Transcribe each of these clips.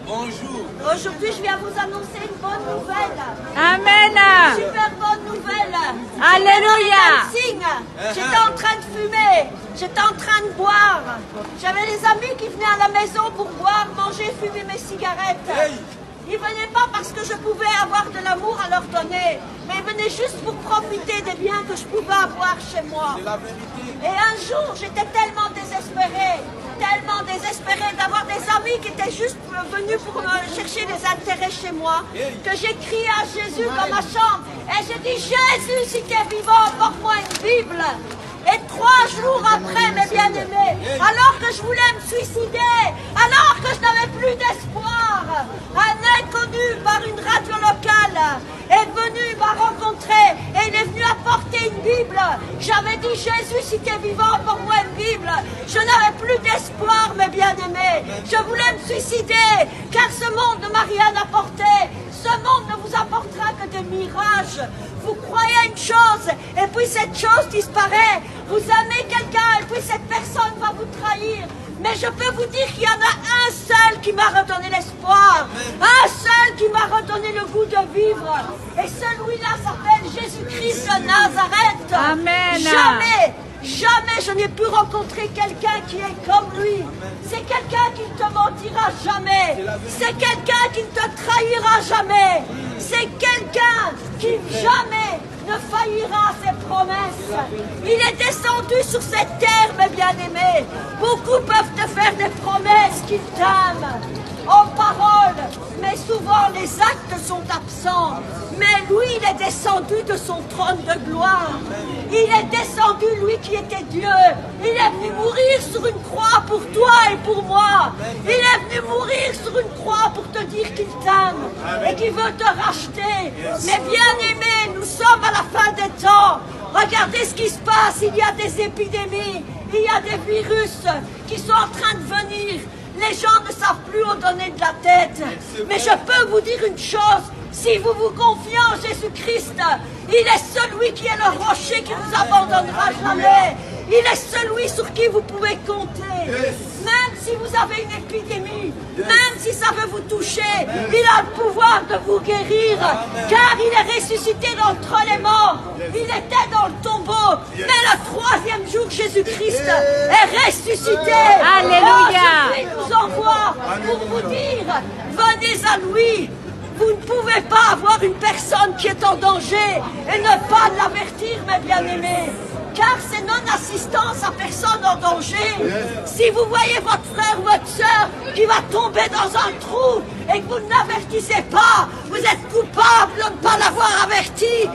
Bonjour. Aujourd'hui, je viens vous annoncer une bonne nouvelle. Amen. Super bonne nouvelle. Alléluia. J'étais en train de fumer. J'étais en train de boire. J'avais des amis qui venaient à la maison pour boire, manger, fumer mes cigarettes. Ils venaient pas parce que je pouvais avoir de l'amour à leur donner, mais ils venaient juste pour profiter des biens que je pouvais avoir chez moi. C'est la vérité. Et un jour, j'étais tellement désespérée d'avoir des amis qui étaient juste venus pour me chercher des intérêts chez moi, que j'ai crié à Jésus dans ma chambre. Et j'ai dit, Jésus, si tu es vivant, apporte-moi une Bible. Et 3 jours après, mes bien-aimés, alors que je voulais me suicider, alors que je n'avais plus d'espoir, un inconnu par une radio locale est venu, m'a rencontré et il est venu apporter une Bible. J'avais dit, Jésus, si tu es vivant, apporte-moi une Bible. Je n'avais plus d'espoir, mes bien-aimés. Je voulais me suicider, car ce monde ne m'a rien apporté. Ce monde ne vous apportera que des mirages. Vous croyez à une chose, et puis cette chose disparaît. Vous aimez quelqu'un, et puis cette personne va vous trahir. Mais je peux vous dire qu'il y en a un seul qui m'a redonné l'espoir. Un seul qui m'a redonné le goût de vivre. Et celui-là s'appelle Jésus-Christ de Nazareth. Amen. Jamais je n'ai pu rencontrer quelqu'un qui est comme lui. C'est quelqu'un qui ne te mentira jamais. C'est quelqu'un qui ne te trahira jamais. C'est quelqu'un qui jamais ne faillira à ses promesses. Il est descendu sur cette terre, mes bien-aimés. Beaucoup peuvent te faire des promesses qu'ils t'aiment en parole, mais souvent les actes sont absents. Mais lui, il est descendu de son trône de gloire. Il est descendu, lui qui était Dieu. Il est venu mourir sur une croix pour toi et pour moi. Il est venu mourir sur une croix pour te dire qu'il t'aime et qu'il veut te racheter. Mais bien-aimés, nous sommes à la fin des temps. Regardez ce qui se passe. Il y a des épidémies, il y a des virus qui sont en train de venir. Les gens ne savent plus où donner de la tête. Mais je peux vous dire une chose. Si vous vous confiez en Jésus-Christ, il est celui qui est le rocher qui ne vous abandonnera jamais. Il est celui sur qui vous pouvez compter. Même si vous avez une épidémie, même si ça veut vous toucher, il a le pouvoir de vous guérir. Car il est ressuscité d'entre les morts. Il était dans le tombeau. Mais le 3e jour, Jésus-Christ est ressuscité. Alléluia. Il nous envoie pour vous dire, venez à lui. Vous ne pouvez pas avoir une personne qui est en danger et ne pas l'avertir, mes bien-aimés. Car c'est non-assistance à personne en danger. Si vous voyez votre frère ou votre soeur qui va tomber dans un trou et que vous ne l'avertissez pas, vous êtes coupable de ne pas l'avoir averti.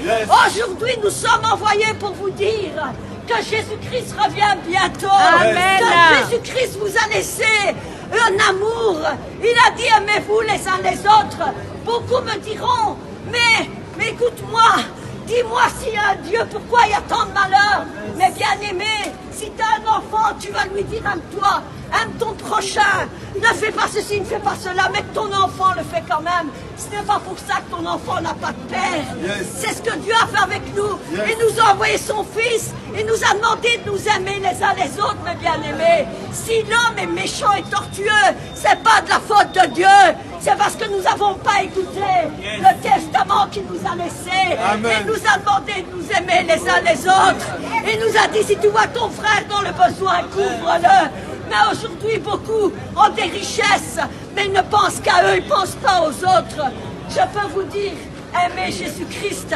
Aujourd'hui, nous sommes envoyés pour vous dire que Jésus-Christ revient bientôt. Amen. Que Jésus-Christ vous a laissé un amour. Il a dit, aimez-vous les uns les autres. Beaucoup me diront, mais écoute-moi, dis-moi s'il y a un Dieu, pourquoi il y a tant de malheur? Mais bien aimé, si tu as un enfant, tu vas lui dire, aime-toi, aime ton prochain, ne fais pas ceci, ne fais pas cela, mais que ton enfant le fait quand même. Ce n'est pas pour ça que ton enfant n'a pas de père. C'est ce que Dieu a fait avec nous. Il nous a envoyé son Fils. Il nous a demandé de nous aimer les uns les autres, mes bien-aimés. Si l'homme est méchant et tortueux, c'est pas de la faute de Dieu. C'est parce que nous n'avons pas écouté le testament qu'il nous a laissé. Il nous a demandé de nous aimer les uns les autres. Il nous a dit, si tu vois ton frère dans le besoin, couvre-le. Mais aujourd'hui, beaucoup ont des richesses, mais ils ne pensent qu'à eux, ils ne pensent pas aux autres. Je peux vous dire, aimez Jésus-Christ.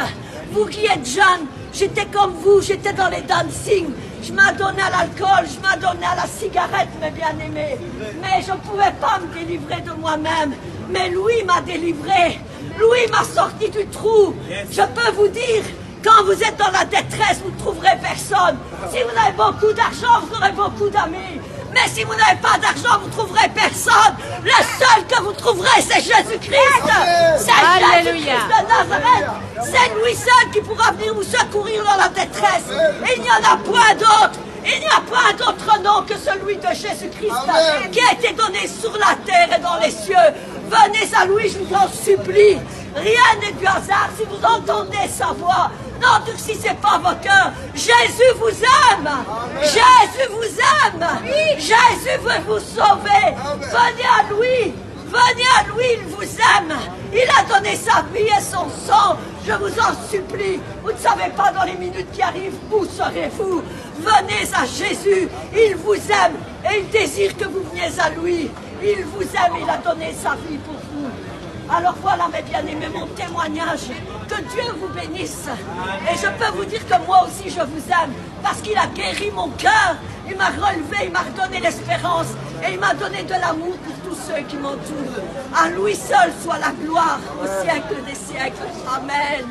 Vous qui êtes jeunes, j'étais comme vous, j'étais dans les dancing. Je m'adonnais à l'alcool, je m'adonnais à la cigarette, mes bien-aimés. Mais je ne pouvais pas me délivrer de moi-même. Mais lui m'a délivré. Lui m'a sorti du trou. Je peux vous dire, quand vous êtes dans la détresse, vous ne trouverez personne. Si vous avez beaucoup d'argent, vous aurez beaucoup d'amis. Mais si vous n'avez pas d'argent, vous ne trouverez personne. Le seul que vous trouverez, c'est Jésus-Christ. C'est Jésus-Christ de Nazareth. C'est lui seul qui pourra venir vous secourir dans la détresse. Il n'y en a point d'autre. Il n'y a pas d'autre nom que celui de Jésus-Christ qui a été donné sur la terre et dans les cieux. Venez à lui, je vous en supplie. Rien n'est du hasard si vous entendez sa voix. N'endurcissez pas vos cœurs. Jésus vous aime. Jésus vous aime. Jésus veut vous sauver. Venez à lui. Venez à lui. donné sa vie et son sang. Je vous en supplie. Vous ne savez pas dans les minutes qui arrivent où serez-vous. Venez à Jésus. Il vous aime et il désire que vous veniez à lui. Il vous aime, il a donné sa vie pour vous. Alors voilà mes bien-aimés, mon témoignage. Que Dieu vous bénisse. Et je peux vous dire que moi aussi je vous aime. Parce qu'il a guéri mon cœur. Il m'a relevé, il m'a redonné l'espérance. Et il m'a donné de l'amour pour tous ceux qui m'entourent. À lui seul soit la gloire au siècle des siècles. Amen.